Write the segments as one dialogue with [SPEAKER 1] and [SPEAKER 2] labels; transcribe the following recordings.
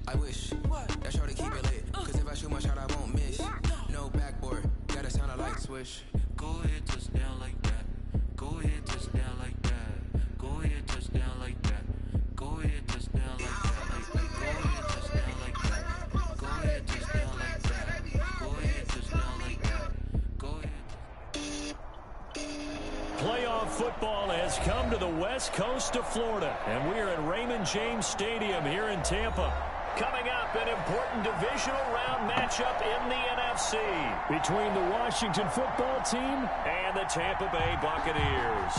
[SPEAKER 1] I wish that shorty keep it lit, cause if I shoot my shot, I won't miss. No backboard, gotta sound a light switch.
[SPEAKER 2] Go ahead, touch down like that. Go ahead, touch down like that. Go ahead, touch down like that. Go ahead, touch down like that. Go ahead, touch down like that. Go ahead, touch down like that. Go ahead, touch down like that. Go ahead.
[SPEAKER 3] Playoff football has come to the west coast of Florida, and we're at Raymond James Stadium here in Tampa. Coming up, an important divisional round matchup in the NFC between the Washington football team and the Tampa Bay Buccaneers.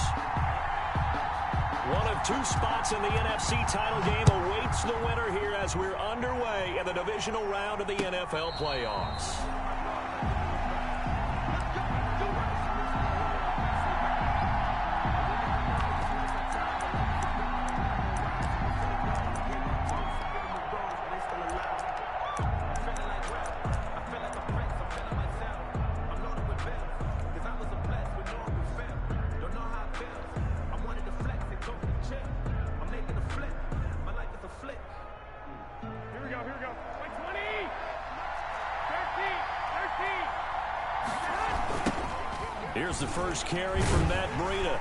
[SPEAKER 3] One of two spots in the NFC title game awaits the winner here as we're underway in the divisional round of the NFL playoffs. Here's the first carry from Matt Breida.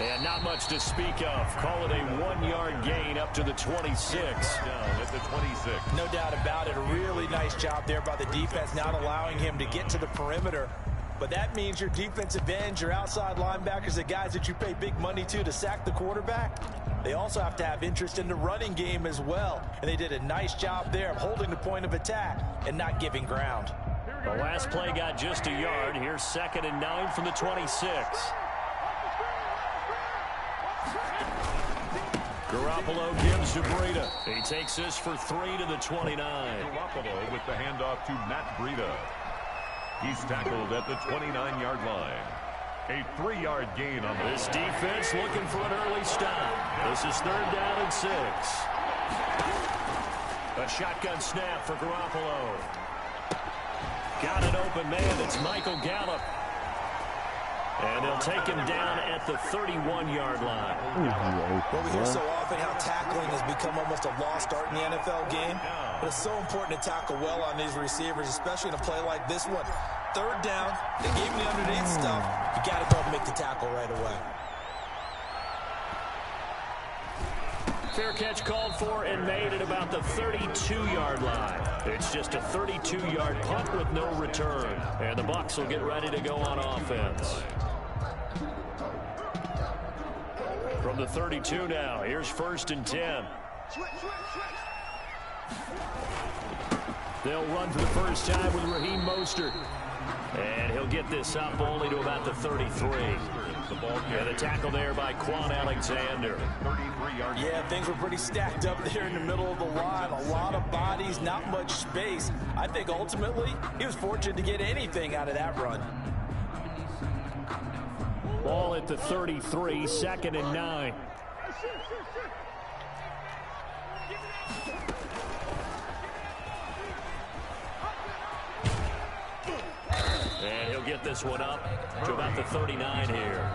[SPEAKER 3] And not much to speak of. Call it a 1-yard gain up to the 26.
[SPEAKER 4] Down at the 26.
[SPEAKER 5] No doubt about it. A really nice job there by the defense, not allowing him to get to the perimeter. But that means your defensive ends, your outside linebackers, the guys that you pay big money to sack the quarterback, they also have to have interest in the running game as well. And they did a nice job there of holding the point of attack and not giving ground.
[SPEAKER 3] The last play got just a yard. Here's 2nd and 9 from the 26. Garoppolo gives to Breida. He takes this for 3 to the 29.
[SPEAKER 4] Garoppolo with the handoff to Matt Breida. He's tackled at the 29-yard line. A 3-yard gain on
[SPEAKER 3] this defense looking for an early stop. This is 3rd down and 6. A shotgun snap for Garoppolo. Got an open man. It's Michael Gallup. And they'll take him down at the 31-yard line.
[SPEAKER 5] Well, we hear so often how tackling has become almost a lost art in the NFL game. But it's so important to tackle well on these receivers, especially in a play like this one. 3rd down, they gave me underneath stuff. You got to go and make the tackle right away.
[SPEAKER 3] Fair catch called for and made at about the 32-yard line. It's just a 32-yard punt with no return. And the Bucs will get ready to go on offense. From the 32 now, here's 1st and 10. They'll run for the first time with Raheem Mostert. And he'll get this up only to about the 33. And the tackle there by Quan Alexander.
[SPEAKER 5] Yeah, things were pretty stacked up there in the middle of the line. A lot of bodies, not much space. I think ultimately he was fortunate to get anything out of that run.
[SPEAKER 3] Ball at the 33, 2nd and 9. And he'll get this one up to about the 39 here.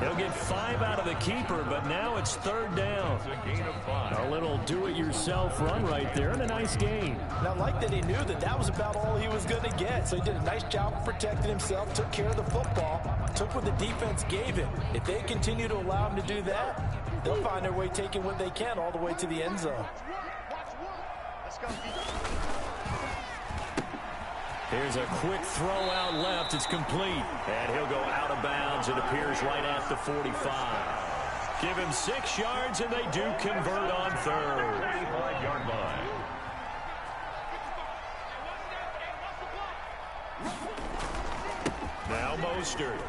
[SPEAKER 3] He'll get 5 out of the keeper, but now it's 3rd down.
[SPEAKER 4] A gain of 5.
[SPEAKER 3] A little do-it-yourself run right there and a nice gain.
[SPEAKER 5] And I like that he knew that that was about all he was going to get. So he did a nice job of protecting himself, took care of the football, took what the defense gave him. If they continue to allow him to do that, they'll find their way taking what they can all the way to the end zone.
[SPEAKER 3] Here's a quick throw out left. It's complete. And he'll go out of bounds. It appears right at the 45. Give him 6 yards, and they do convert on 3rd.
[SPEAKER 4] 45-yard line.
[SPEAKER 3] Now Mostert.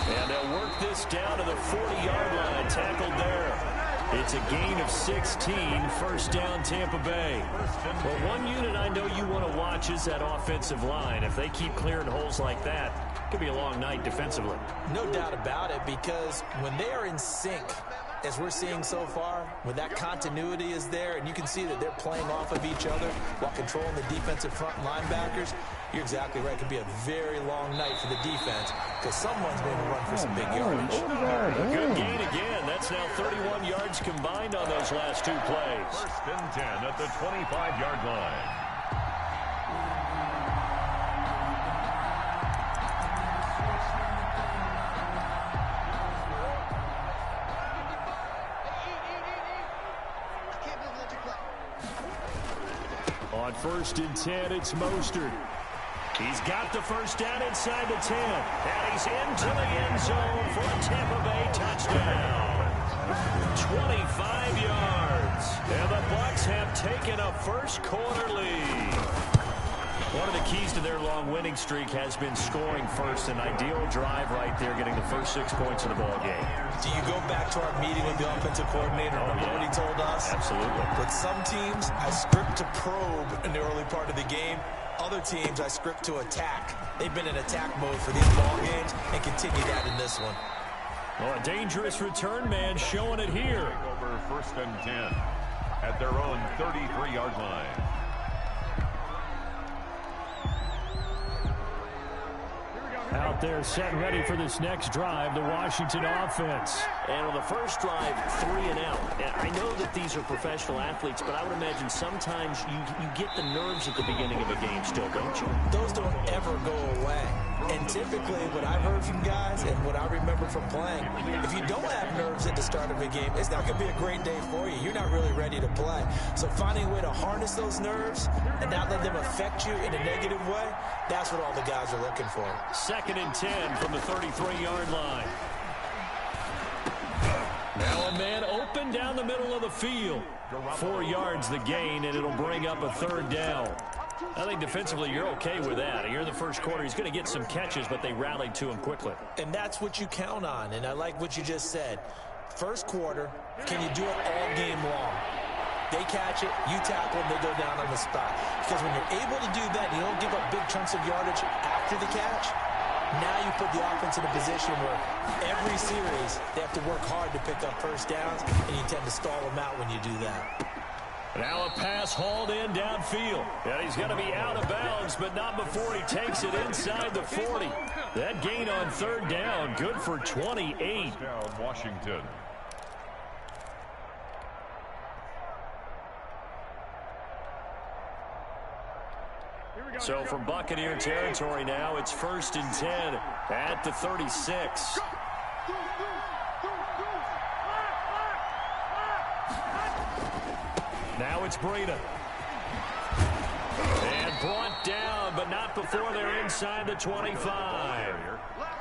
[SPEAKER 3] And they'll work this down to the 40-yard line. Tackled there. It's a gain of 16, 1st down Tampa Bay. Well, one unit I know you want to watch is that offensive line. If they keep clearing holes like that, it could be a long night defensively.
[SPEAKER 5] No doubt about it, because when they are in sync, as we're seeing so far, when that continuity is there and you can see that they're playing off of each other while controlling the defensive front linebackers, you're exactly right. It could be a very long night for the defense because someone's going to run for some big yardage.
[SPEAKER 3] A good gain again. That's now 31 yards combined on those last two plays.
[SPEAKER 4] First and 10 at the 25-yard line.
[SPEAKER 3] On first and 10, it's Mostert. He's got the first down inside the 10. And he's into the end zone for a Tampa Bay touchdown. 25 yards. And the Bucs have taken a first quarter lead. One of the keys to their long winning streak has been scoring first. An ideal drive right there, getting the first 6 points of the ball game.
[SPEAKER 5] Do you go back to our meeting with the offensive coordinator? Remember what he told us?
[SPEAKER 3] Absolutely.
[SPEAKER 5] With some teams, I script to probe in the early part of the game. Other teams, I script to attack. They've been in attack mode for these ball games and continue that in this one.
[SPEAKER 3] Well, a dangerous return man showing it here.
[SPEAKER 4] Over first and 10 at their own 33-yard line.
[SPEAKER 3] Out there set and ready for this next drive, the Washington offense.
[SPEAKER 6] And on the first drive, 3 and out. And I know that these are professional athletes, but I would imagine sometimes you get the nerves at the beginning of a game still, don't you?
[SPEAKER 5] Those don't ever go away. And typically, what I've heard from guys and what I remember from playing, if you don't have nerves at the start of a game, it's not going to be a great day for you. You're not really ready to play. So finding a way to harness those nerves and not let them affect you in a negative way, that's what all the guys are looking for.
[SPEAKER 3] Second and 10 from the 33-yard line. Now a man open down the middle of the field. 4 yards the gain, and it'll bring up a third down. I think defensively you're okay with that. Here in the first quarter, he's going to get some catches, but they rallied to him quickly.
[SPEAKER 5] And that's what you count on, and I like what you just said. First quarter, can you do it all game long? They catch it, you tackle them, they go down on the spot. Because when you're able to do that, you don't give up big chunks of yardage after the catch. Now you put the offense in a position where every series they have to work hard to pick up first downs, and you tend to stall them out when you do that.
[SPEAKER 3] Now a pass hauled in downfield. And he's going to be out of bounds, but not before he takes it inside the 40. That gain on third down, good for 28.
[SPEAKER 4] Down Washington.
[SPEAKER 3] So from Buccaneer territory now, it's first and 10 at the 36. Now it's Breida. And brought down, but not before they're inside the 25.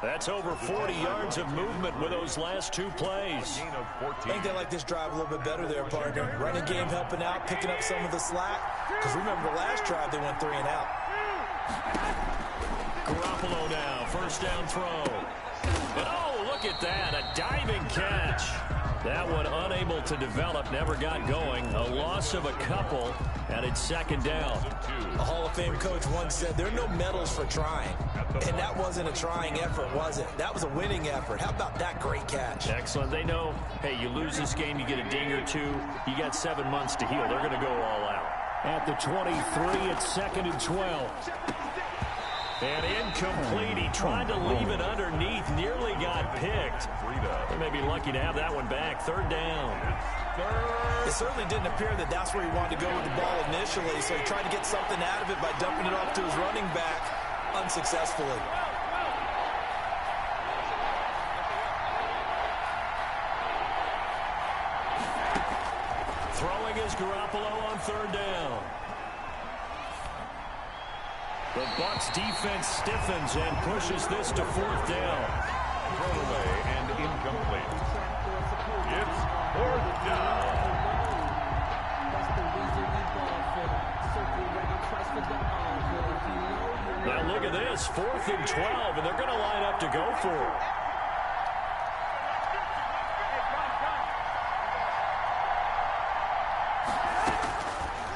[SPEAKER 3] That's over 40 yards of movement with those last 2 plays.
[SPEAKER 5] I think they like this drive a little bit better there, partner. Running game helping out, picking up some of the slack. Because remember the last drive, they went 3 and out.
[SPEAKER 3] Garoppolo now, first down throw. And oh, look at that, a diving catch. That one unable to develop, never got going. A loss of a couple, and it's second down.
[SPEAKER 5] A Hall of Fame coach once said, there are no medals for trying. And that wasn't a trying effort, was it? That was a winning effort. How about that great catch?
[SPEAKER 3] Excellent. They know, hey, you lose this game, you get a ding or 2. You got 7 months to heal. They're going to go all out. At the 23, it's second and 12. And incomplete. He tried to leave it underneath. Nearly got picked. They may be lucky to have that one back. Third down.
[SPEAKER 5] It certainly didn't appear that that's where he wanted to go with the ball initially, so he tried to get something out of it by dumping it off to his running back unsuccessfully.
[SPEAKER 3] Throwing is Garoppolo on third down. The Bucs defense stiffens and pushes this to fourth down.
[SPEAKER 4] Thrown away and incomplete. It's fourth down.
[SPEAKER 3] Now look at this, 4th and 12, and they're going to line up to go for it.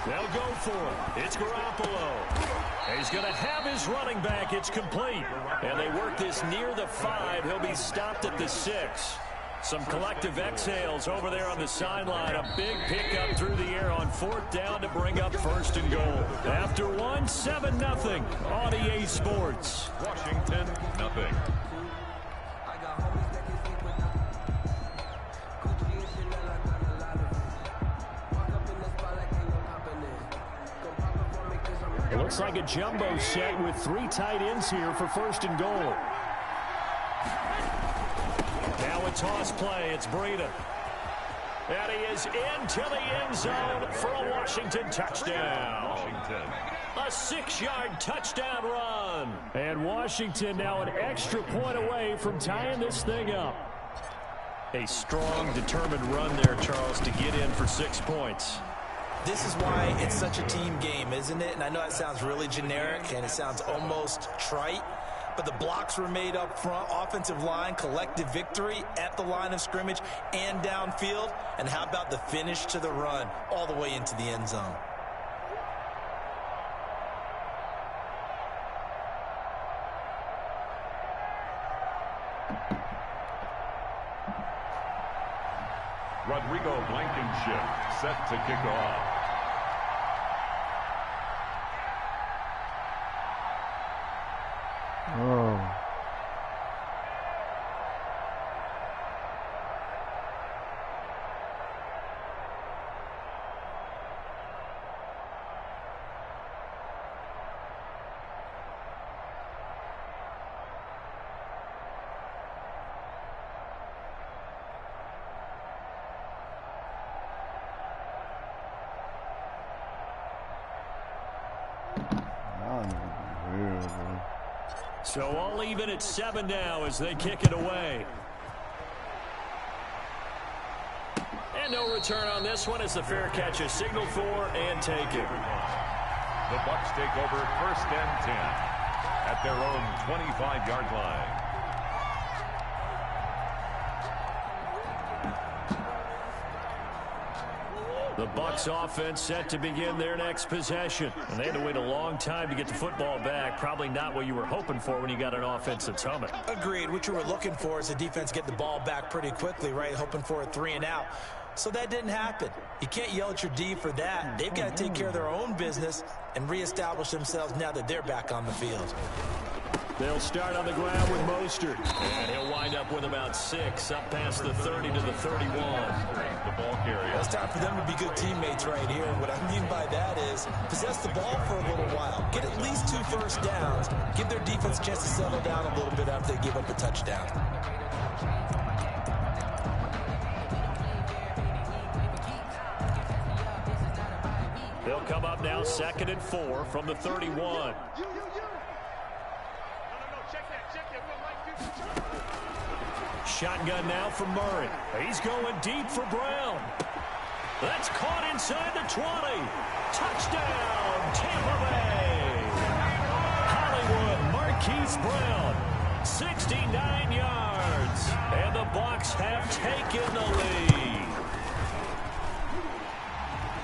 [SPEAKER 3] They'll go for it. It's Garoppolo. He's going to have his running back. It's complete. And they work this near the 5. He'll be stopped at the 6. Some collective exhales over there on the sideline. A big pickup through the air on 4th down to bring up 1st and goal. After 7-0 on EA Sports.
[SPEAKER 4] Washington, nothing.
[SPEAKER 3] It looks like a jumbo set with 3 tight ends here for 1st and goal. Now a toss play. It's Breida. And he is into the end zone for a Washington touchdown.
[SPEAKER 4] Washington.
[SPEAKER 3] A 6-yard touchdown run. And Washington now an extra point away from tying this thing up. A strong, determined run there, Charles, to get in for 6 points.
[SPEAKER 5] This is why it's such a team game, isn't it? And I know that sounds really generic and it sounds almost trite, but the blocks were made up front, offensive line, collective victory at the line of scrimmage and downfield. And how about the finish to the run all the way into the end zone?
[SPEAKER 4] Rodrigo Blankenship set to kick off.
[SPEAKER 7] Oh.
[SPEAKER 3] So all even at 7 now as they kick it away. And no return on this one as the fair catch is signaled for and taken.
[SPEAKER 4] The Bucs take over 1st and 10 at their own 25-yard line.
[SPEAKER 3] The Bucs offense set to begin their next possession. And they had to wait a long time to get the football back. Probably not what you were hoping for when you got an offense that's humming.
[SPEAKER 5] Agreed. What you were looking for is the defense get the ball back pretty quickly, right? Hoping for a 3 and out. So that didn't happen. You can't yell at your D for that. They've got to take care of their own business and reestablish themselves now that they're back on the field.
[SPEAKER 3] They'll start on the ground with Mostert. And he'll wind up with about 6 up past the 30 to the 31.
[SPEAKER 4] The ball carrier.
[SPEAKER 5] Well, it's time for them to be good teammates right here. And what I mean by that is possess the ball for a little while. Get at least 2 first downs. Give their defense a chance to settle down a little bit after they give up a touchdown.
[SPEAKER 3] They'll come up now 2nd and 4 from the 31. Shotgun now for Murray. He's going deep for Brown. That's caught inside the 20. Touchdown, Tampa Bay. Hollywood Marquise Brown, 69 yards. And the Bucs have taken the lead.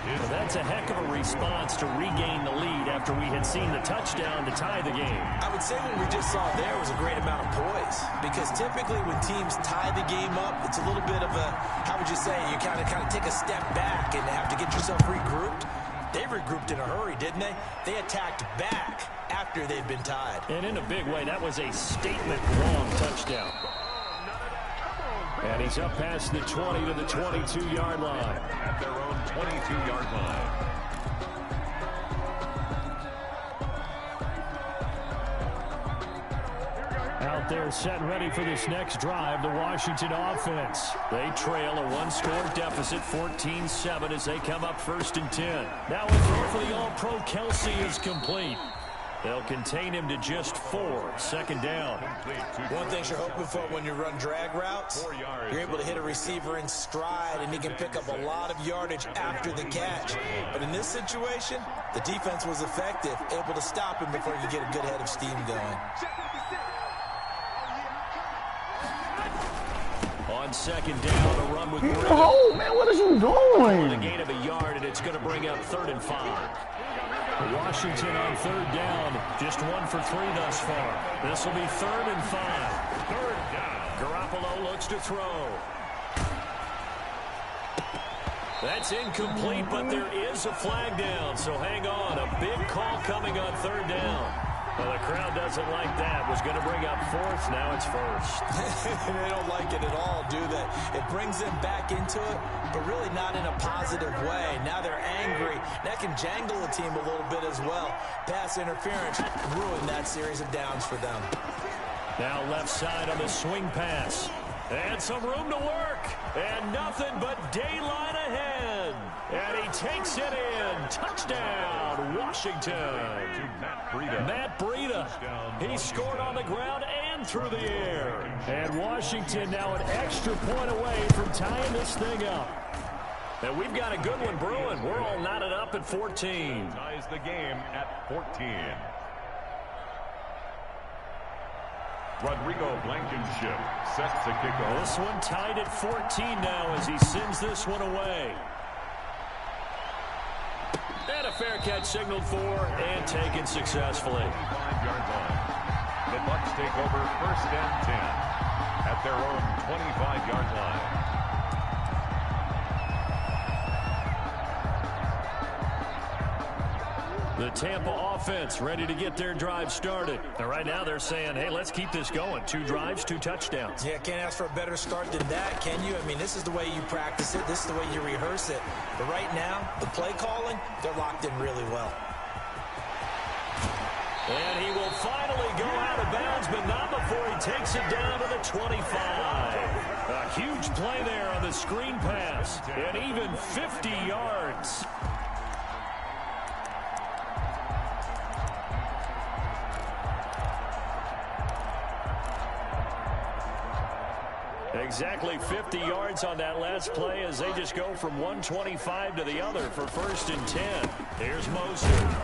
[SPEAKER 3] Well, that's a heck of a response to regain the lead after we had seen the touchdown to tie the game.
[SPEAKER 5] I would say what we just saw there was a great amount of poise, because typically when teams tie the game up, it's a little bit of a, how would you say, you kind of take a step back and have to get yourself regrouped. They regrouped in a hurry, didn't they? They attacked back after they'd been tied.
[SPEAKER 3] And in a big way, that was a statement long touchdown. And he's up past the 20 to the 22-yard line.
[SPEAKER 4] At their own 22-yard line.
[SPEAKER 3] Out there set ready for this next drive, the Washington offense. They trail a 1-score deficit, 14-7 as they come up 1st and 10. Now a throw for the All-Pro Kelsey is complete. They'll contain him to just 4. 2nd down.
[SPEAKER 5] One thing you're hoping for when you run drag routes, you're able to hit a receiver in stride and he can pick up a lot of yardage after the catch. But in this situation, the defense was effective, able to stop him before you get a good head of steam going.
[SPEAKER 3] On 2nd down, a run with Breida.
[SPEAKER 7] Oh, man, what is you doing?
[SPEAKER 3] The gain of a yard, and it's going to bring up 3rd and 5. Washington on 3rd down, just 1 for 3 thus far. This will be 3rd and 5. 3rd down. Garoppolo looks to throw. That's incomplete, but there is a flag down, so hang on. A big call coming on third down. Well, the crowd doesn't like that. Was going to bring up fourth, now it's first.
[SPEAKER 5] They don't like it at all, do they? It brings them back into it, but really not in a positive way. Now they're angry. That can jangle a team a little bit as well. Pass interference ruined that series of downs for them.
[SPEAKER 3] Now left side on the swing pass. And some room to work. And nothing but daylight ahead. And he takes it in. Touchdown, Washington. Matt Breida. He scored on the ground and through the air. And Washington now an extra point away from tying this thing up. And we've got a good one brewing. We're all knotted up at 14.
[SPEAKER 4] Ties the game at 14. Rodrigo Blankenship set to kick off.
[SPEAKER 3] This one tied at 14 now as he sends this one away. And a fair catch signaled for and taken successfully.
[SPEAKER 4] 25-yard line. The Bucs take over 1st and 10 at their own 25-yard line.
[SPEAKER 3] The Tampa offense ready to get their drive started. And right now they're saying, hey, let's keep this going. 2 drives, 2 touchdowns.
[SPEAKER 5] Yeah, can't ask for a better start than that, can you? I mean, this is the way you practice it. This is the way you rehearse it. But right now, the play calling, they're locked in really well.
[SPEAKER 3] And he will finally go out of bounds, but not before he takes it down to the 25. A huge play there on the screen pass. And even 50 yards. Exactly 50 yards on that last play as they just go from 125 to the other for 1st and 10. Here's Mostert.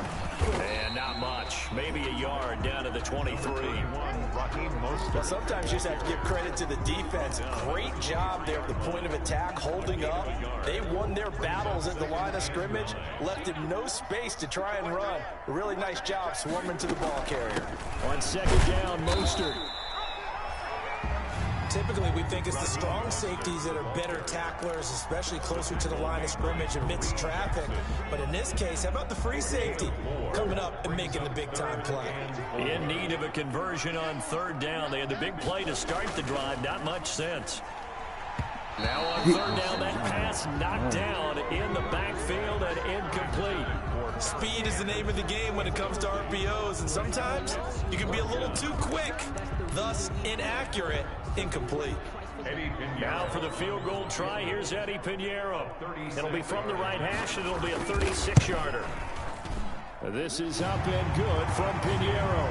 [SPEAKER 3] And not much. Maybe a yard down to the 23.
[SPEAKER 5] Well, sometimes you just have to give credit to the defense. Great job there at the point of attack, holding up. They won their battles at the line of scrimmage, left him no space to try and run. A really nice job swarming to the ball carrier.
[SPEAKER 3] On 2nd down, Mostert.
[SPEAKER 5] Typically, we think it's the strong safeties that are better tacklers, especially closer to the line of scrimmage amidst traffic. But in this case, how about the free safety coming up and making the big-time play?
[SPEAKER 3] In need of a conversion on 3rd down. They had the big play to start the drive. Not much sense. Now on 3rd down, that pass knocked down in the backfield and incomplete.
[SPEAKER 5] Speed is the name of the game when it comes to RPOs, and sometimes you can be a little too quick, thus inaccurate. Incomplete.
[SPEAKER 3] Now for the field goal try, here's Eddie Pinheiro. It'll be from the right hash, and it'll be a 36-yarder. This is up and good from Pinheiro.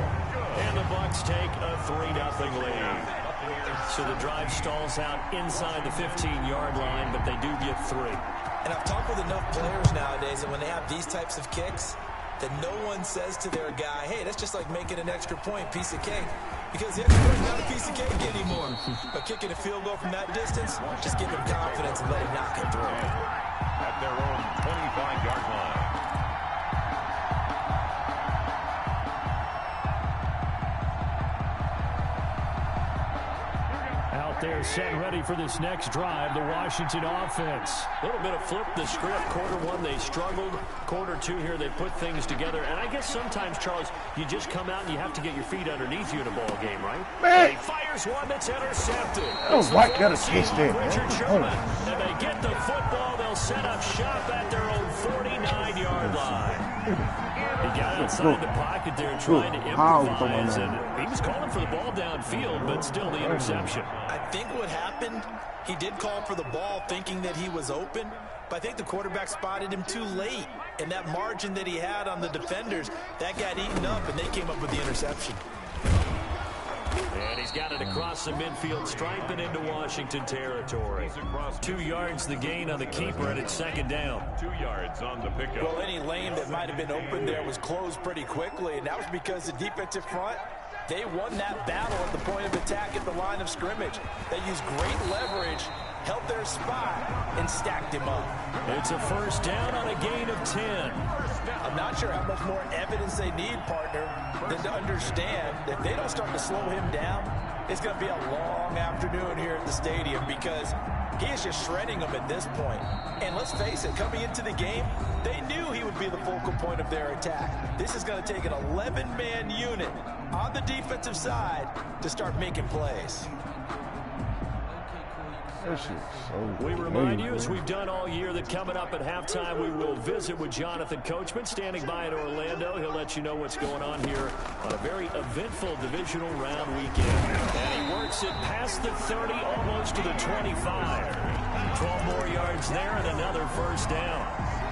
[SPEAKER 3] And the Bucs take a 3-0 lead. So the drive stalls out inside the 15-yard line, but they do get 3.
[SPEAKER 5] And I've talked with enough players nowadays, and when they have these types of kicks, that no one says to their guy, hey, that's just like making an extra point, piece of cake. Because the extra point is not a piece of cake anymore. But kicking a field goal from that distance, just give him confidence and let him knock it through.
[SPEAKER 4] At their own 25-yard line.
[SPEAKER 3] Out there set ready for this next drive, the Washington offense. A little bit of flip the script. Quarter 1, they struggled. Quarter 2 here, they put things together. And I guess sometimes, Charles, you just come out and you have to get your feet underneath you in a ball game, right?
[SPEAKER 7] Man.
[SPEAKER 3] He fires one that's intercepted.
[SPEAKER 7] Oh, White got a taste there,
[SPEAKER 3] Richard
[SPEAKER 7] man.
[SPEAKER 3] Sherman. And they get the football. They'll set up shop at their own 49-yard line. He got outside the pocket there trying to improvise, and he was calling for the ball downfield, but still the interception.
[SPEAKER 5] I think what happened, he did call for the ball thinking that he was open, but I think the quarterback spotted him too late, and that margin that he had on the defenders, that got eaten up, and they came up with the interception.
[SPEAKER 3] And he's got it across the midfield stripe and into Washington territory. 2 yards the gain on the keeper, and it's 2nd down.
[SPEAKER 4] 2 yards on the pickup.
[SPEAKER 5] Well, any lane that might have been open there was closed pretty quickly, and that was because the defensive front, they won that battle at the point of attack at the line of scrimmage. They used great leverage held their spot, and stacked him up.
[SPEAKER 3] It's a first down on a gain of 10.
[SPEAKER 5] I'm not sure how much more evidence they need, partner, than to understand that if they don't start to slow him down, it's going to be a long afternoon here at the stadium because he is just shredding them at this point. And let's face it, coming into the game, they knew he would be the focal point of their attack. This is going to take an 11-man unit on the defensive side to start making plays.
[SPEAKER 3] We remind you, as we've done all year, that coming up at halftime, we will visit with Jonathan Coachman, standing by in Orlando. He'll let you know what's going on here on a very eventful divisional round weekend. And he works it past the 30, almost to the 25. 12 more yards there and another first down.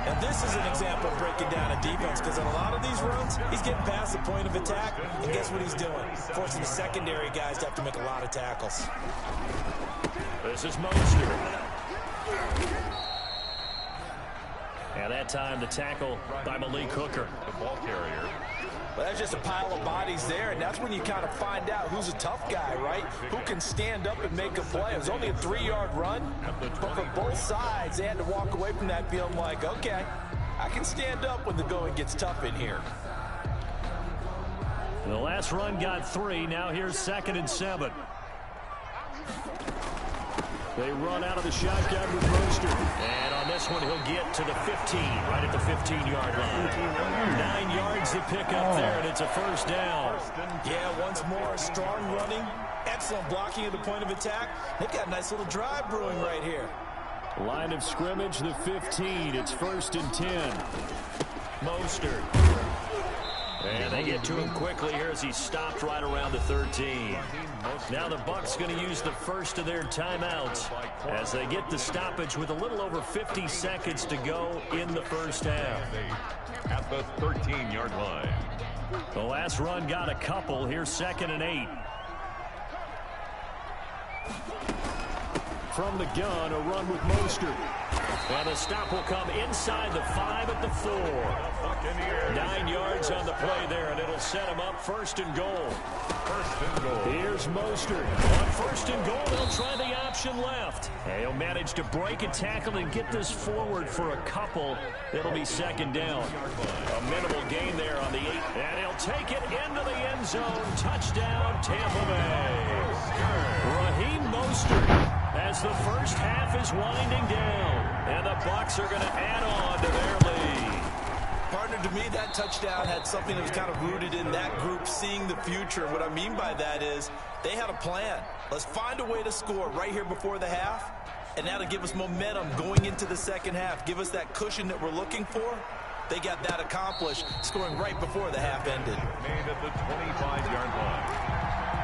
[SPEAKER 5] And this is an example of breaking down a defense because on a lot of these runs, he's getting past the point of attack, and guess what he's doing? Forcing the secondary guys to have to make a lot of tackles.
[SPEAKER 3] This is Mostert. And that time the tackle by Malik Hooker.
[SPEAKER 4] The ball carrier.
[SPEAKER 5] Well, that's just a pile of bodies there, and that's when you kind of find out who's a tough guy, right? Who can stand up and make a play. It was only a 3-yard run, but for both sides, they had to walk away from that feeling like, okay, I can stand up when the going gets tough in here.
[SPEAKER 3] The last run got 3. Now here's 2nd and 7. They run out of the shotgun with Mostert. And on this one, he'll get to the 15, right at the 15-yard line. 9 yards to pick up there, and it's a first down.
[SPEAKER 5] Yeah, once more, strong running, excellent blocking at the point of attack. They've got a nice little drive brewing right here.
[SPEAKER 3] Line of scrimmage, the 15. It's 1st and 10. Mostert. And they get to him quickly here as he's stopped right around the 13. Now the Bucs going to use the first of their timeouts as they get the stoppage with a little over 50 seconds to go in the first half.
[SPEAKER 4] At the 13-yard line.
[SPEAKER 3] The last run got a couple. Here's 2nd and 8. From the gun, a run with Mostert. And the stop will come inside the 5 at the 4. 9 yards on the play there, and it'll set him up 1st and goal. Here's Mostert. On 1st and goal, they'll try the option left. And he'll manage to break a tackle and get this forward for a couple. It'll be 2nd down. A minimal gain there on the 8. And he'll take it into the end zone. Touchdown, Tampa Bay. Raheem Mostert, as the first half is winding down. And the Bucs are going to add on to their lead.
[SPEAKER 5] Partner, to me, that touchdown had something that was kind of rooted in that group seeing the future. What I mean by that is they had a plan. Let's find a way to score right here before the half, and that'll give us momentum going into the second half, give us that cushion that we're looking for. They got that accomplished, scoring right before the half ended.
[SPEAKER 4] Made at the 25-yard line.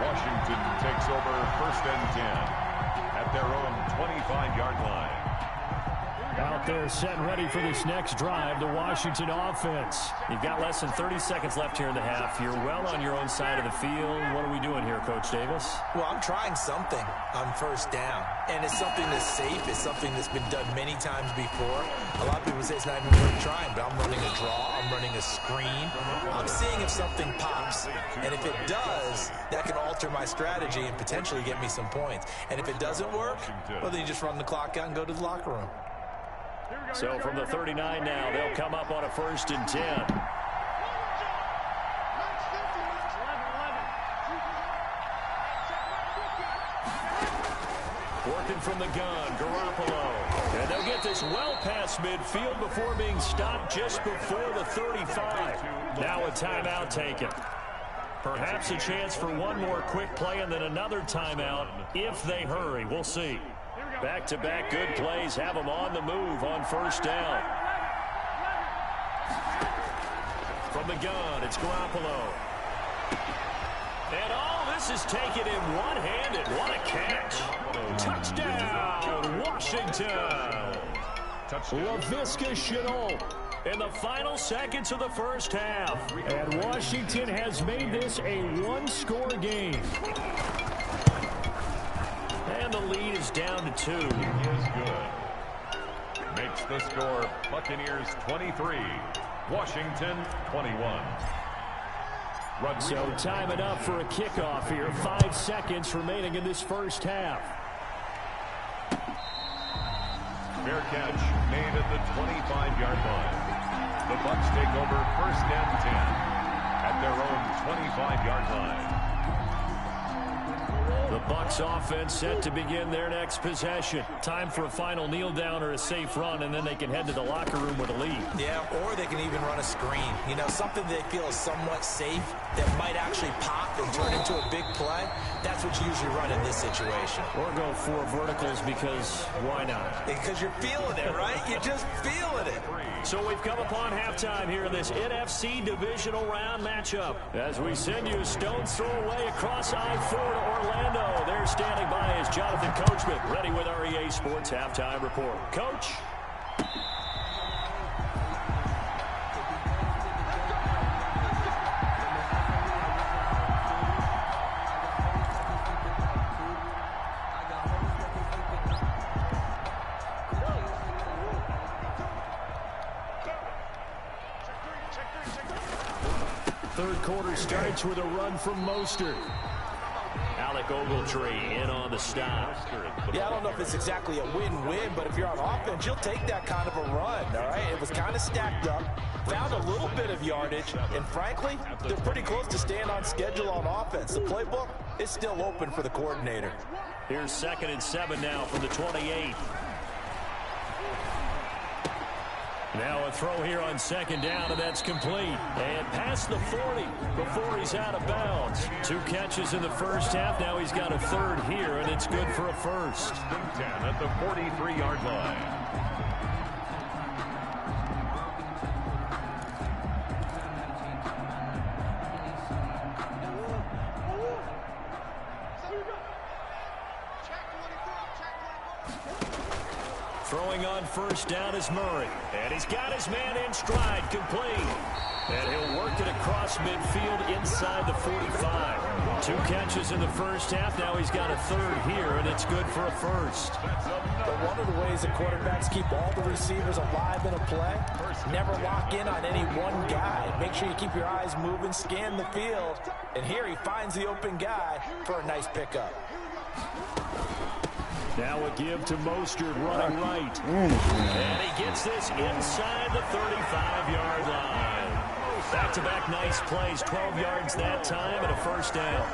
[SPEAKER 4] Washington takes over 1st and 10 at their own 25-yard line.
[SPEAKER 3] Out there set and ready for this next drive, the Washington offense. You've got less than 30 seconds left here in the half. You're well on your own side of the field. What are we doing here, Coach Davis?
[SPEAKER 5] Well, I'm trying something on 1st down, and it's something that's safe. It's something that's been done many times before. A lot of people say it's not even worth trying, but I'm running a draw. I'm running a screen. I'm seeing if something pops, and if it does, that can alter my strategy and potentially get me some points. And if it doesn't work, well, then you just run the clock out and go to the locker room.
[SPEAKER 3] So from the 39 now, they'll come up on a 1st and 10. Working from the gun, Garoppolo. And they'll get this well past midfield before being stopped just before the 35. Now a timeout taken. Perhaps a chance for one more quick play and then another timeout if they hurry. We'll see. Back-to-back good plays have them on the move on 1st down. From the gun, it's Garoppolo. And all this is taken in one-handed. What a catch. Touchdown, Washington. Laviska Shenault in the final seconds of the first half. And Washington has made this a one-score game. And the lead is down to 2.
[SPEAKER 4] He is good. Makes the score Buccaneers 23, Washington 21.
[SPEAKER 3] So time it up for a kickoff here. 5 seconds remaining in this first half.
[SPEAKER 4] Fair catch made at the 25-yard line. The Bucs take over first and 10 at their own 25-yard line.
[SPEAKER 3] The Bucs offense set to begin their next possession. Time for a final kneel down or a safe run, and then they can head to the locker room with a lead.
[SPEAKER 5] Yeah, or they can even run a screen. You know, something they feel is somewhat safe that might actually pop and turn into a big play. That's what you usually run in this situation.
[SPEAKER 3] Or go 4 verticals because why not?
[SPEAKER 5] Because you're feeling it, right? You're just feeling it.
[SPEAKER 3] So we've come upon halftime here in this NFC divisional round matchup. As we send you a stone's throw away across I-4 to Orlando. There standing by is Jonathan Coachman, ready with our EA Sports Halftime Report. Coach? Third quarter starts with a run from Mostert. Alec Ogletree in on the stop.
[SPEAKER 5] Yeah, I don't know if it's exactly a win-win, but if you're on offense, you'll take that kind of a run, all right? It was kind of stacked up, found a little bit of yardage, and frankly, they're pretty close to staying on schedule on offense. The playbook is still open for the coordinator.
[SPEAKER 3] Here's 2nd and 7 now from the 28. Now a throw here on 2nd down, and that's complete. And past the 40 before he's out of bounds. 2 catches in the first half. Now he's got a 3rd here, and it's good for a first.
[SPEAKER 4] 10 at the 43-yard line.
[SPEAKER 3] Throwing on 1st down is Murray. And he's got his man in stride, complete. And he'll work it across midfield inside the 45. 2 catches in the first half. Now he's got a 3rd here, and it's good for a first.
[SPEAKER 5] But one of the ways that quarterbacks keep all the receivers alive in a play, never lock in on any one guy. Make sure you keep your eyes moving, scan the field. And here he finds the open guy for a nice pickup.
[SPEAKER 3] Now a give to Mostert running right. And he gets this inside the 35-yard line. Back-to-back nice plays, 12 yards that time and a first down.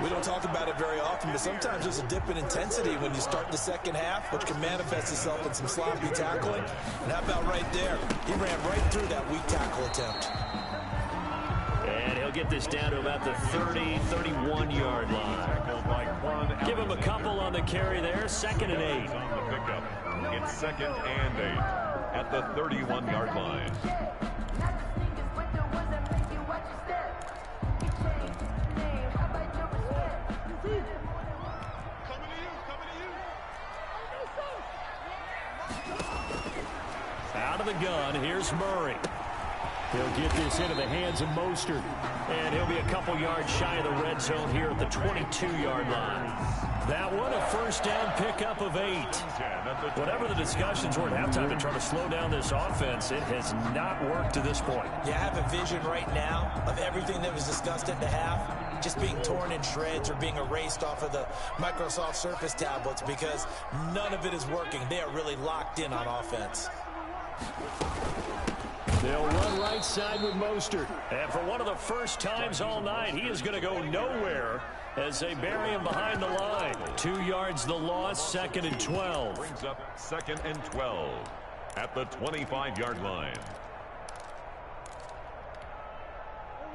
[SPEAKER 5] We don't talk about it very often, but sometimes there's a dip in intensity when you start the second half, which can manifest itself in some sloppy tackling. And how about right there? He ran right through that weak tackle attempt.
[SPEAKER 3] And he'll get this down to about the 30, 31-yard line. Give him a couple on the carry there. 2nd and 8.
[SPEAKER 4] On the pickup. It's 2nd and 8 at the 31-yard line.
[SPEAKER 3] Out of the gun, here's Murray. He'll get this into the hands of Mostert. And he'll be a couple yards shy of the red zone here at the 22-yard line. That one, a first down pickup of 8. Whatever the discussions were at halftime to try to slow down this offense, it has not worked to this point.
[SPEAKER 5] Yeah, I have a vision right now of everything that was discussed at the half just being torn in shreds or being erased off of the Microsoft Surface tablets because none of it is working. They are really locked in on offense.
[SPEAKER 3] They'll run right side with Mostert. And for one of the first times all night, he is going to go nowhere as they bury him behind the line. 2 yards the loss, 2nd and 12.
[SPEAKER 4] Brings up 2nd and 12 at the 25-yard line.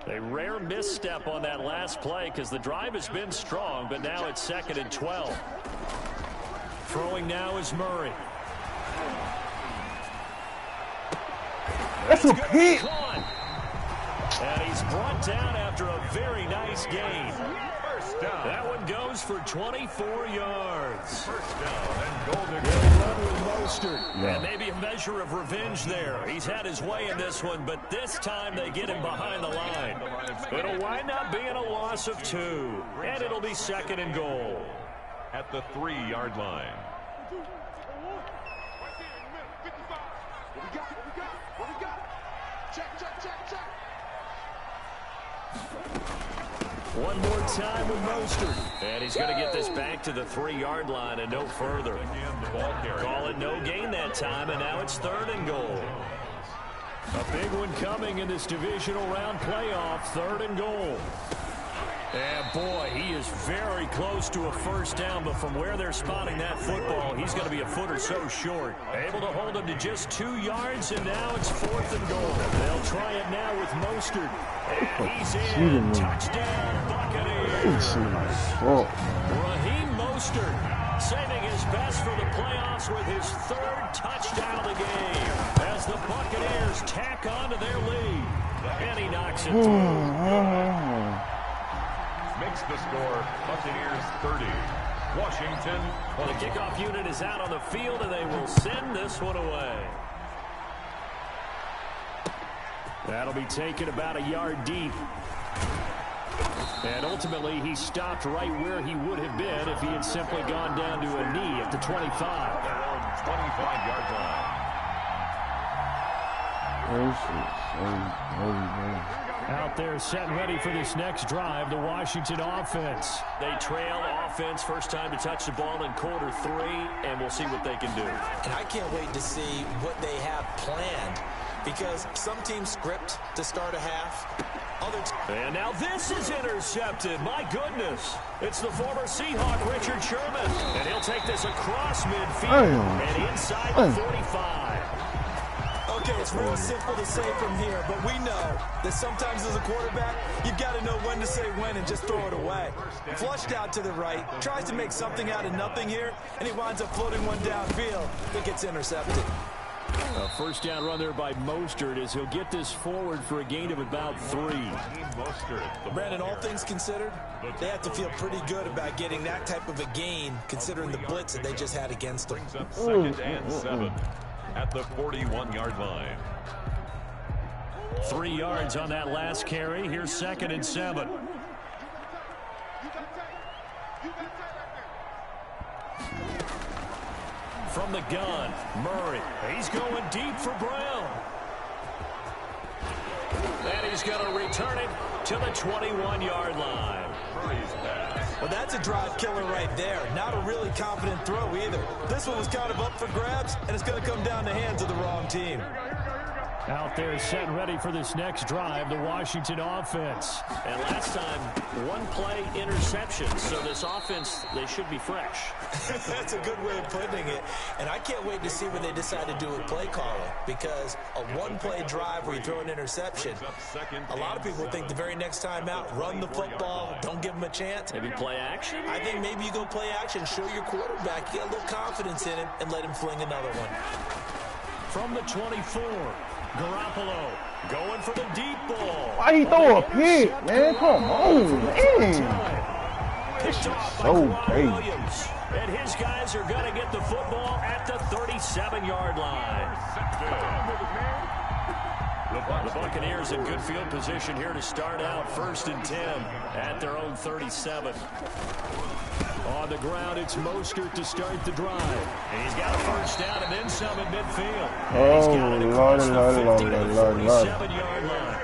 [SPEAKER 3] A rare misstep on that last play because the drive has been strong, but now it's 2nd and 12. Throwing now is Murray.
[SPEAKER 7] That's a pick.
[SPEAKER 3] And he's brought down after a very nice gain.
[SPEAKER 4] First down.
[SPEAKER 3] That one goes for 24 yards.
[SPEAKER 4] First down and goal to
[SPEAKER 3] Good run with Mostert. And maybe a measure of revenge there. He's had his way in this one, but this time they get him behind the line. It'll wind up being a loss of 2. And it'll be 2nd and goal.
[SPEAKER 4] at the 3-yard line.
[SPEAKER 3] One more time with Mostert. And he's going to get this back to the 3-yard line and no further. Call it no gain that time, and now it's 3rd and goal. A big one coming in this divisional round playoff, 3rd and goal. And, boy, he is very close to a first down, but from where they're spotting that football, he's going to be a foot or so short. Able to hold him to just 2 yards, and now it's 4th and goal. They'll try it now with Mostert. And he's in. Touchdown, Buccaneers. Raheem Mostert saving his best for the playoffs with his 3rd touchdown of the game as the Buccaneers tack on to their lead. And he knocks it through.
[SPEAKER 4] Makes the score Buccaneers 30, Washington 20.
[SPEAKER 3] The kickoff unit is out on the field, and they will send this one away. That'll be taken about a yard deep. And ultimately, he stopped right where he would have been if he had simply gone down to a knee at the 25.
[SPEAKER 4] Their own 25-yard line.
[SPEAKER 3] Out there set and ready for this next drive, the Washington offense. They trail offense, first time to touch the ball in quarter 3, and we'll see what they can do.
[SPEAKER 5] And I can't wait to see what they have planned, because some teams script to start a half.
[SPEAKER 3] And now this is intercepted. My goodness. It's the former Seahawk, Richard Sherman. And he'll take this across midfield and inside the 45.
[SPEAKER 5] Okay, it's real simple to say from here, but we know that sometimes as a quarterback, you've got to know when to say when and just throw it away. Flushed out to the right, tries to make something out of nothing here, and he winds up floating one downfield that gets intercepted.
[SPEAKER 3] A first down run there by Mostert as he'll get this forward for a gain of about 3.
[SPEAKER 5] Brandon, all things considered, they have to feel pretty good about getting that type of a gain considering the blitz that they just had against them.
[SPEAKER 4] 2nd and 7 at the 41-yard line.
[SPEAKER 3] 3 yards on that last carry. Here's 2nd and 7. From the gun, Murray. He's going deep for Brown. And he's going to return it to the 21-yard line.
[SPEAKER 4] Murray's pass.
[SPEAKER 5] Well, that's a drive killer right there. Not a really confident throw either. This one was kind of up for grabs, and it's going to come down the hands of the wrong team.
[SPEAKER 3] Out there set and ready for this next drive, the Washington offense. And last time, 1-play interception. So this offense, they should be fresh.
[SPEAKER 5] That's a good way of putting it. And I can't wait to see what they decide to do with play calling, because a 1-play drive where you throw an interception, a lot of people think the very next time out, run the football, don't give them a chance.
[SPEAKER 3] Maybe play action?
[SPEAKER 5] I think maybe you go play action, show your quarterback, you get a little confidence in him, and let him fling another one.
[SPEAKER 3] From the 24, Garoppolo going for the deep ball.
[SPEAKER 7] Why he throw a pick, man? Come on, man. This is so crazy.
[SPEAKER 3] And his guys are going to get the football at the 37-yard line. The Buccaneers in good field position here to start out 1st and 10 at their own 37. On the ground, it's Mostert to start the drive. And he's got a first down and then some in midfield.
[SPEAKER 7] Oh, Lord.
[SPEAKER 3] 47-yard line.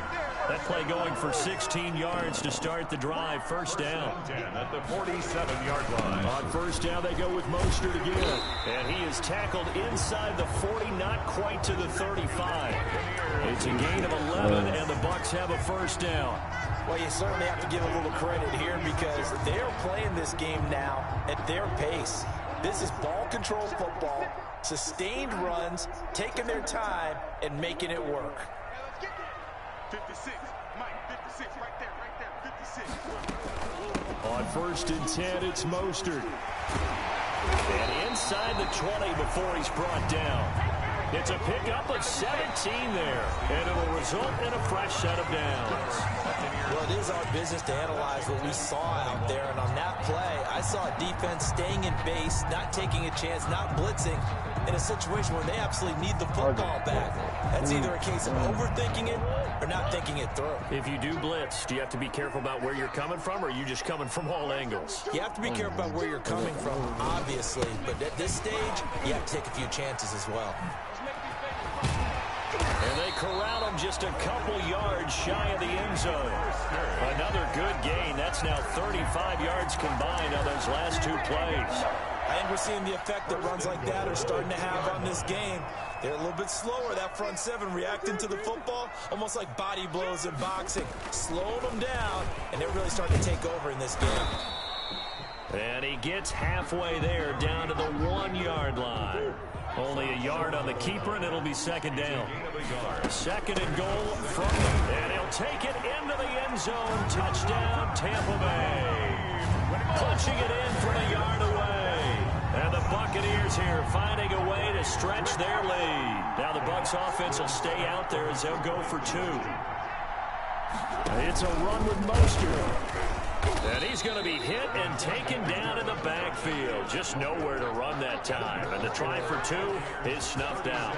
[SPEAKER 3] That play going for 16 yards to start the drive. First down.
[SPEAKER 4] 10 at the 47-yard line.
[SPEAKER 3] On first down, they go with Mostert again. And he is tackled inside the 40, not quite to the 35. It's a gain of 11, and the Bucs have a first down.
[SPEAKER 5] Well, you certainly have to give a little credit here because they're playing this game now at their pace. This is ball control football, sustained runs, taking their time, and making it work.
[SPEAKER 8] 56, Mike, 56, right there, 56.
[SPEAKER 3] On 1st and 10, it's Mostert. And inside the 20 before he's brought down. It's a pickup of 17 there, and it'll result in a fresh set of downs.
[SPEAKER 5] Well, it is our business to analyze what we saw out there, and on that play, I saw a defense staying in base, not taking a chance, not blitzing, in a situation where they absolutely need the football back. That's either a case of overthinking it or not thinking it through.
[SPEAKER 3] If you do blitz, do you have to be careful about where you're coming from, or are you just coming from all angles?
[SPEAKER 5] You have to be careful about where you're coming from, obviously, but at this stage, you have to take a few chances as well.
[SPEAKER 3] And they corral him just a couple yards shy of the end zone. Another good gain. That's now 35 yards combined on those last two plays.
[SPEAKER 5] I think we're seeing the effect that runs like that are starting to have on this game. They're a little bit slower, that front seven, reacting to the football, almost like body blows in boxing. Slowing them down, and they're really starting to take over in this game.
[SPEAKER 3] And he gets halfway there, down to the 1-yard line. Only a yard on the keeper, and it'll be second down. Second and goal from him, and he'll take it into the end zone. Touchdown, Tampa Bay. Punching it in from a yard away. And the Buccaneers here finding a way to stretch their lead. Now the Bucs offense will stay out there as they'll go for 2. It's a run with Mostert. And he's going to be hit and taken down in the backfield. Just nowhere to run that time. And the try for 2 is snuffed out.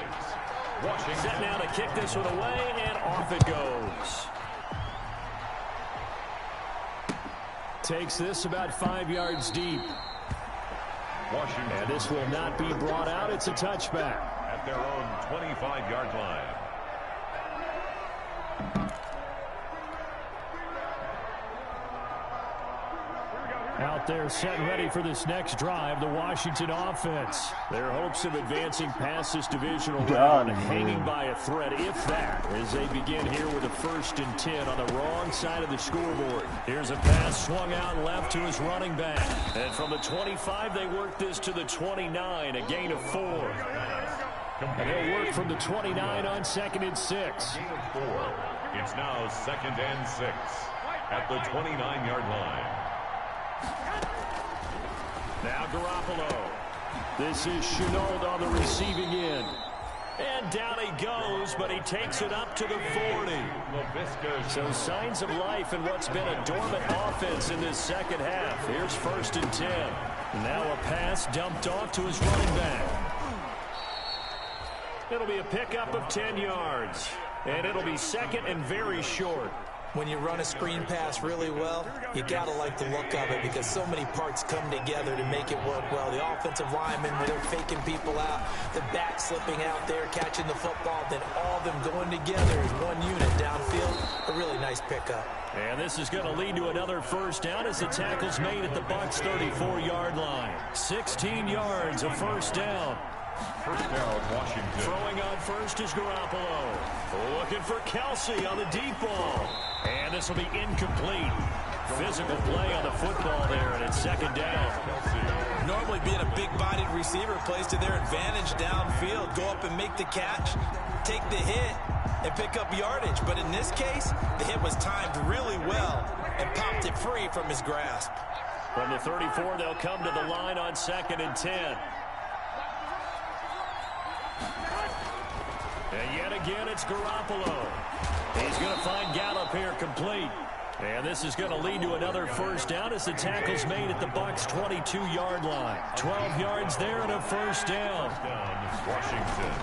[SPEAKER 3] Set now to kick this one away, and off it goes. Takes this about 5 yards deep. And this will not be brought out. It's a touchback.
[SPEAKER 4] At their own 25-yard line.
[SPEAKER 3] Out there set and ready for this next drive, the Washington offense. Their hopes of advancing past this divisional round hanging by a thread, if that, as they begin here with a 1st and 10 on the wrong side of the scoreboard. Here's a pass swung out left to his running back. And from the 25, they work this to the 29, a gain of 4. And they'll work from the 29 on 2nd and 6.
[SPEAKER 4] It's now 2nd and 6 at the 29-yard line.
[SPEAKER 3] Now Garoppolo. This is Chenault on the receiving end. And down he goes, but he takes it up to the 40. So signs of life in what's been a dormant offense in this second half. Here's 1st and 10. Now a pass dumped off to his running back. It'll be a pickup of 10 yards. And it'll be 2nd and very short.
[SPEAKER 5] When you run a screen pass really well, you got to like the look of it because so many parts come together to make it work well. The offensive linemen, where they're faking people out, the back slipping out there, catching the football, then all of them going together as one unit downfield. A really nice pickup.
[SPEAKER 3] And this is going to lead to another 1st down as the tackle's made at the Bucs' 34-yard line. 16 yards, a 1st down.
[SPEAKER 4] 1st down, Washington.
[SPEAKER 3] Throwing on first is Garoppolo. Looking for Kelsey on the deep ball. And this will be incomplete. Physical play on the football there, and it's 2nd down.
[SPEAKER 5] Normally being a big-bodied receiver plays to their advantage downfield. Go up and make the catch, take the hit, and pick up yardage. But in this case, the hit was timed really well and popped it free from his grasp.
[SPEAKER 3] From the 34, they'll come to the line on 2nd and 10. And yet again, it's Garoppolo. He's going to find Gallup here complete. And this is going to lead to another 1st down as the tackle's made at the Bucs' 22-yard line. 12 yards there and a 1st down.
[SPEAKER 4] Washington.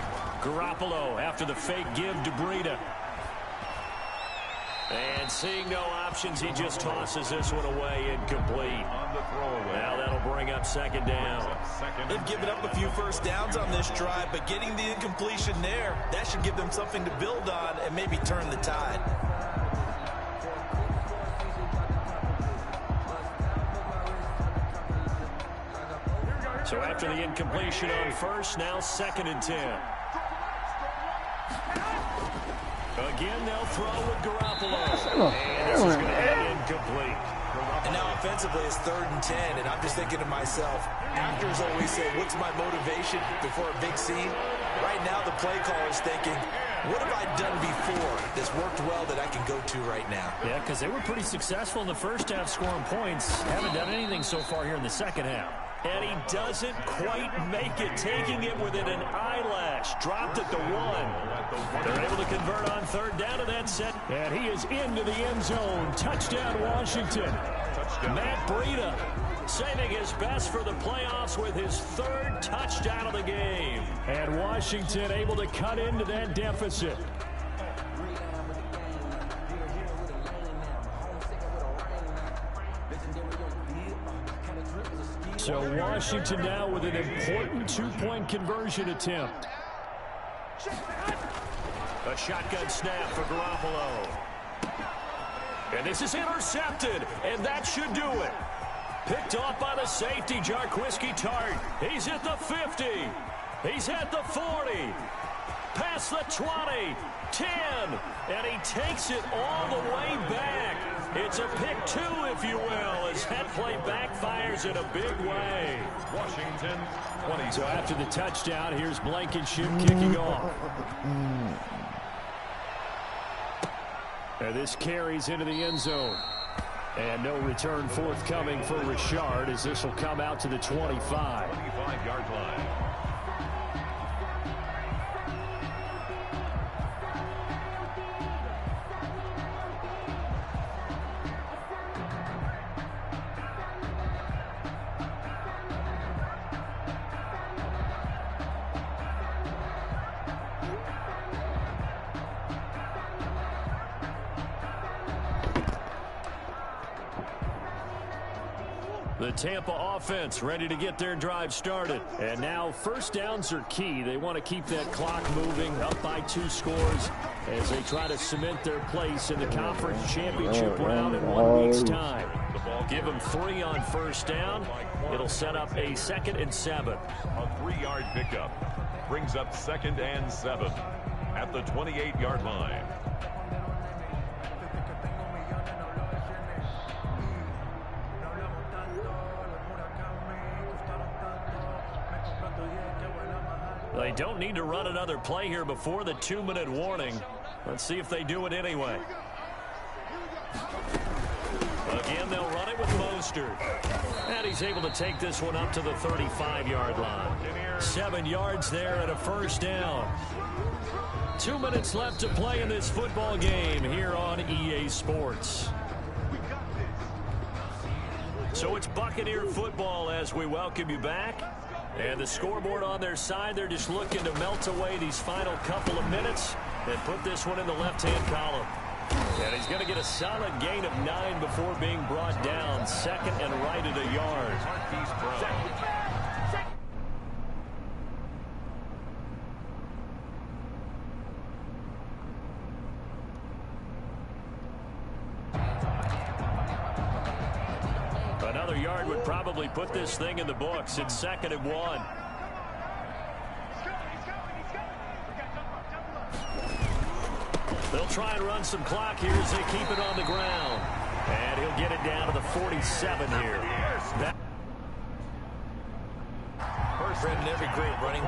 [SPEAKER 3] Garoppolo after the fake give to Breida. And seeing no options, he just tosses this one away incomplete.
[SPEAKER 4] On the throwaway.
[SPEAKER 3] Now that'll bring up 2nd down.
[SPEAKER 5] They've given up a few 1st downs on this drive, but getting the incompletion there, that should give them something to build on and maybe turn the tide.
[SPEAKER 3] So after the incompletion on 1st, now 2nd and 10. Again, they'll throw with Garoppolo. And this is going to be incomplete.
[SPEAKER 5] And now offensively, it's 3rd and 10, and I'm just thinking to myself, actors always say, what's my motivation before a big scene? Right now, the play caller's thinking, what have I done before that's worked well that I can go to right now?
[SPEAKER 3] Yeah, because they were pretty successful in the 1st half scoring points. Haven't done anything so far here in the 2nd half. And he doesn't quite make it, taking it within an eyelash. Dropped at the 1. They're able to convert on 3rd down, and that's set. And he is into the end zone. Touchdown, Washington. Matt Breida saving his best for the playoffs with his 3rd touchdown of the game. And Washington able to cut into that deficit. So Washington now with an important 2-point conversion attempt. A shotgun snap for Garoppolo. And this is intercepted, and that should do it. Picked off by the safety, Jarquiski Tart. He's at the 50. He's at the 40. Past the 20. 10. And he takes it all the way back. It's a pick two, if you will, as that play backfires in a big way.
[SPEAKER 4] Washington 20.
[SPEAKER 3] So after the touchdown, here's Blankenship kicking off. And this carries into the end zone. And no return forthcoming for Richard as this will come out to the 25.
[SPEAKER 4] 25-yard line.
[SPEAKER 3] The Tampa offense ready to get their drive started. And now first downs are key. They want to keep that clock moving, up by 2 scores as they try to cement their place in the conference championship round in 1 week's time. Give them 3 on first down. It'll set up a 2nd and 7.
[SPEAKER 4] A 3-yard pickup brings up 2nd and 7 at the 28-yard line.
[SPEAKER 3] They don't need to run another play here before the 2-minute warning. Let's see if they do it anyway. Again, they'll run it with Mostert. And he's able to take this one up to the 35-yard line. 7 yards there and a first down. 2 minutes left to play in this football game here on EA Sports. So it's Buccaneer football as we welcome you back. And the scoreboard on their side, they're just looking to melt away these final couple of minutes and put this one in the left-hand column. And he's going to get a solid gain of 9 before being brought down. 2nd and right at a yard. Another yard would probably put this thing in the books. It's 2nd and 1. They'll try and run some clock here as they keep it on the ground. And he'll get it down to the 47 here.
[SPEAKER 5] Brendan, every great running